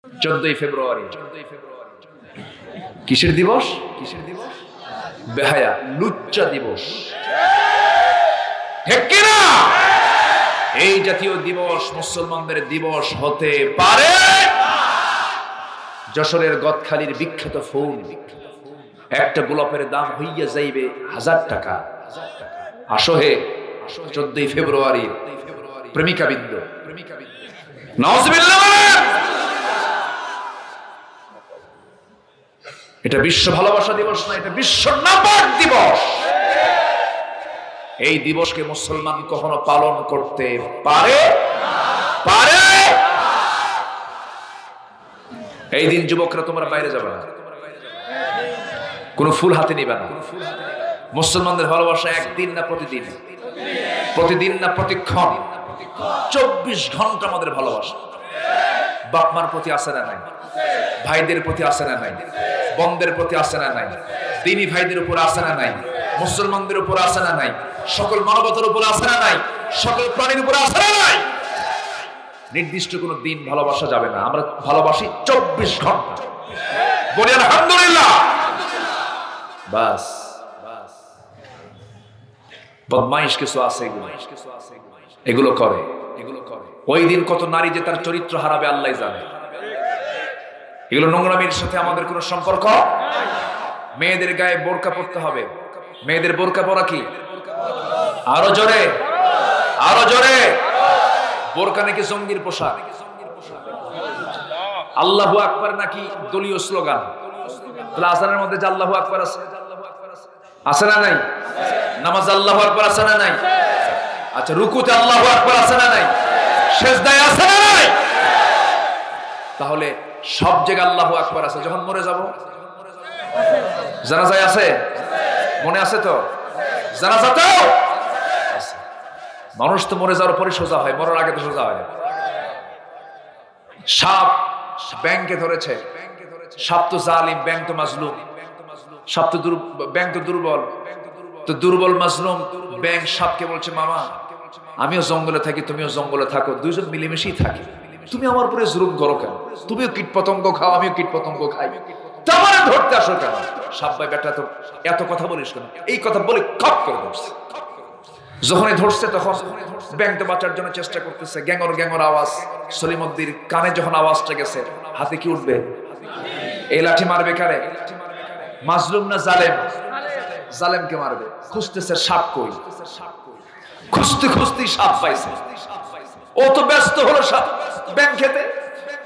14ই ফেব্রুয়ারি কিসের দিবস? বেহায়া লুচ্চা দিবস। ঠিক কিনা? এই জাতীয় দিবস মুসলমানদের দিবস হতে পারে? যশোরের গদখালির বিখ্যাত ফুল একটা গোলাপের দাম হইয়া যাইবে 1000 টাকা। আসো হে 14ই ফেব্রুয়ারি প্রেমিকা বৃন্দ, নাউজুবিল্লাহ। এটা বিশ্ব ভালোবাসা দিবস না, এটা বিশ্ব নাপাক দিবস। এই দিবসকে মুসলমান কখনো পালন করতে পারে? এই দিন যুবকরা তোমরা বাইরে যাবে না, কোনো ফুল হাতে নিবে না। মুসলমানদের ভালোবাসা একদিন না প্রতিদিন, প্রতিদিন না প্রতিক্ষণ, 24 ঘন্টা আমাদের ভালোবাসা। বাপমার প্রতি আসে না নাই, ভাইদের প্রতি আসে না নাই, বোনদের প্রতি আসে না নাই, দিনী ভাইদের উপর আসে না নাই, মুসলমানদের উপর আসে না নাই, সকল মানবতার উপর আসে না নাই, সকল প্রাণীর উপর আসে না নাই। নির্দিষ্ট কোনো দিন ভালোবাসা যাবে না, আমরা ভালোবাসি 24 ঘন্টা। বলি আলহামদুলিল্লাহ। বাস বদমাইশ কিছু আছে, এগুলো করে। ওই দিন কত নারী যে তার চরিত্র হারাবে আল্লাহ জানে। এগুলো নোংরামির সাথে আমাদের কোনো সম্পর্ক। মেয়েদের গায়ে বোরকা পরতে হবে। মেয়েদের বোরকা পরা কি? আরো জোরে, আরো জোরে। বোরকা নাকি জঙ্গির পোশাক। আল্লাহু আকবার নাকি দলীয় স্লোগান। তাহলে আজানের মধ্যে যে আল্লাহু আকবার আছে, আছে না নাই? নামাজ আল্লাহু আকবার আছে না নাই? আচ্ছা, রুকুতে আল্লাহু আকবার আছে না নাই? সিজদায় আছে না নাই? তাহলে সব জায়গায় আল্লাহু আকবার আছে। যখন মরে যাব, জানাজায় আছে, মনে আছে তো? জানাজাতেও আছে। মানুষ তো মরে যাওয়ার পরে সোজা হয়, মরার আগে তো সোজা হয়। সাপ ব্যাংকে ধরেছে, সাপ তো জালিম, ব্যাংক তো মাজলুম। সাপ তো ব্যাংক তো দুর্বল, তো দুর্বল মাজলুম ব্যাংক সাপকে বলছে, মামা আমিও জঙ্গলে থাকি, তুমিও জঙ্গলে থাকো, দুইজন মিলেমিশেই থাকি, তুমি আমার উপরে জুলুম করো কেন? তুমিও কীট পতঙ্গ খাও, আমিও কীট পতঙ্গ খাই, তোমারে ধরতে আসো কেন? সাপ ভাই বেটা তো এত কথা বলিস কেন? এই কথা বলে খপ করে ধরছে। যখনই ধরছে তখন ব্যাংক তো বাঁচার জন্য চেষ্টা করতেছে। গ্যাঙর গ্যাঙর আওয়াজ সলিমুদ্দির কানে যখন আওয়াজটা গেছে, হাতে কি উঠবে? এই লাঠি মারবে কারে? মাজলুম না জালেম? জালেমকে মারবে। খুঁজতেছে সাপ কই, খুঁজতে খুঁজতে সাপ পাইছে। ও তো ব্যস্ত হলো সাপ ব্যাংক খেতে।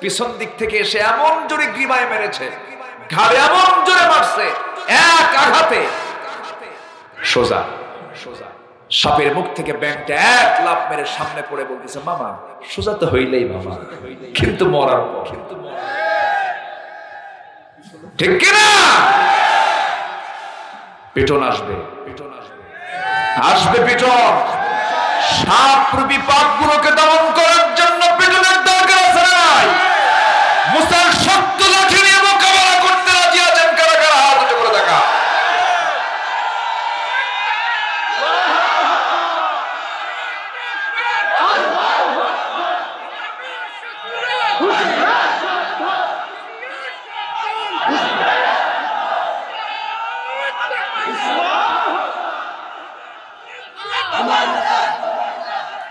পিছন দিক থেকে এসে এমন জোরে গ্রীবায় মেরেছে, ঘাড়ে এমন জোরে মারছে, এক আঘাতে সোজা সাপের মুখ থেকে ব্যাংকটা এক লাফ মেরে সামনে পড়ে বলতেছে, মামা সোজা তো হইলেই মামা, কিন্তু মরার পর। ঠিক কিনা? পিটন আসবে, আসবে পিটন। সাপ রূপী পাপগুলোকে দমন করার জন্য পিটনের দরকার আছে নাই? মুসার শক্ত লাঠি নিয়ে মোকাবেলা করতে রাজি আছেন কারা কারা? হাত উঁচু করে দেখা।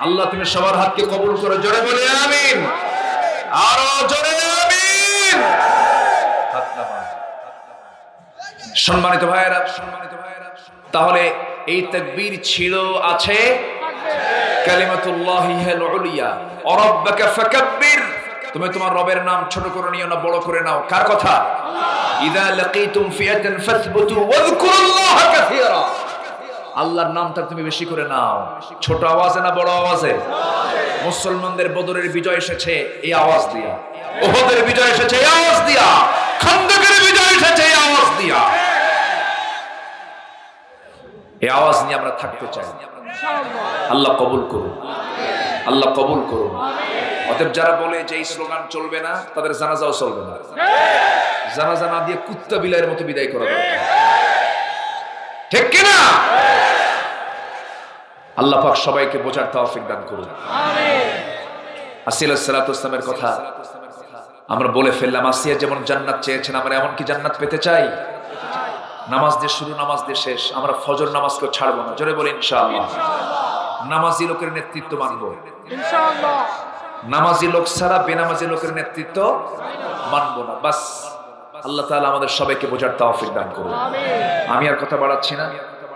আল্লাহ তুমি সবার হাতকে কবুল করে, জোরে বলে আমিন, আরো জোরে আমিন। সম্মানিত ভাইয়েরা, তাহলে এই তাকবীর ছিল, আছে কালিমাতুল্লাহি হিয়াল উলিয়া ওয়া রাব্বাকা ফাকাব্বির। তুমি তোমার রবের নাম ছোট করে নিও না, বড় করে নাও। কার কথা? ইযা লাকিতুম ফিয়াতান ফাসবুতু ওয়াযকুরুল্লাহা কাসীরা। আল্লাহর নামটা তুমি বেশি করে নাও। ছোট আওয়াজে না বড় আওয়াজে? মুসলমানদের বদরের বিজয় এসেছে এই আওয়াজ দিয়া, উহুদের বিজয় এসেছে এই আওয়াজ দিয়া, খন্দকের বিজয় এসেছে এই আওয়াজ দিয়া। এই আওয়াজ নিয়ে আমরা থাকতে চাই। আল্লাহ কবুল করুন, আল্লাহ কবুল করুন। অতএব যারা বলে যে এই স্লোগান চলবে না, তাদের জানাজাও চলবে না। জানাজা না দিয়ে কুত্তা বিলাইয়ের মতো বিদায় করা দরকার। ঠিক কিনা? আল্লাহ পাক সবাইকে বোঝার তৌফিক দান করুন। আমিন। আসিল সালাতু ওয়াস সালামের কথা আমরা বলে ফেললাম আসিয়া যেমন জান্নাত চেয়েছেন, আমরা এমন কি জান্নাত পেতে চাই? নামাজ দিয়ে শুরু, নামাজ দিয়ে শেষ। আমরা ফজর নামাজকেও ছাড়বো না, জোরে বলি ইনশাআল্লাহ। নামাজি লোকের নেতৃত্ব মানবো ইনশাআল্লাহ। নামাজি লোক ছাড়া বেনামাজি লোকের নেতৃত্ব মানবো না। বাস আল্লাহ তাআলা আমাদের সবাইকে বোঝার তৌফিক দান করুন। আমি আর কথা বাড়াচ্ছি না।